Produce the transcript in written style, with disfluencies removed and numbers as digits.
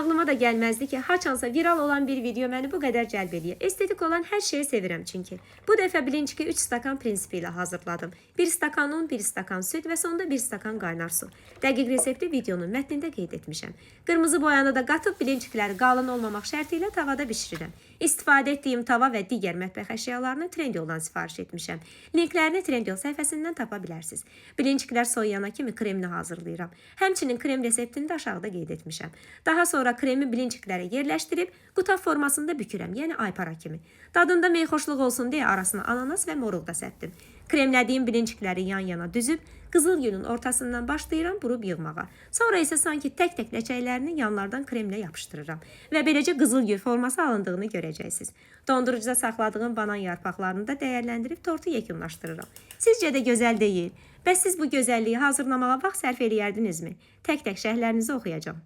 ağlıma da gəlməzdi ki, haçansa viral olan bir video məni bu qədər cəlb edir. Estetik olan hər şeyi sevirəm çünki. Bu dəfə bilinçiki 3 stakan prinsipi ilə hazırladım. 1 stakan un, 1 stakan süd və sonda 1 stakan qaynar su. Dəqiq resepti videonun mətnində qeyd etmişəm. Qırmızı boyanı da qatıb bilinçikləri qalın olmamaq şərti ilə tavada bişirirəm. İstifadə etdiyim tava və digər mətbəx əşyalarını Trendyoldan sifariş etmişəm. Linklərini Trendyol səhifəsindən tapa bilərsiniz. Bilinçiklər soyuyana kimi kremini hazırlayıram. Həmçinin krem reseptini də aşağıda qeyd etmişəm. Daha sonra kremi bilinçiklərə yerləşdirib qutab formasında bükürəm, yəni aypara kimi. Dadında meyxoşluq olsun deyə arasına ananas və moruq da səpdim. Kremlədiyim bilinçikləri yan-yana düzüb, qızıl gülün ortasından başlayıram burub yığmağa. Sonra isə sanki tək-tək ləçəklərini yanlardan kremlə yapışdırıram və beləcə qızıl gül forması alındığını görəcəksiniz. Dondurucuda saxladığım banan yarpaqlarını da dəyərləndirib tortu yekunlaşdırıram. Sizcə də gözəl deyil? Bəs siz bu gözəlliyi hazırlamağa vaxt sərf eləyərdinizmi? Tək-tək şərhlərinizi oxuyacağım.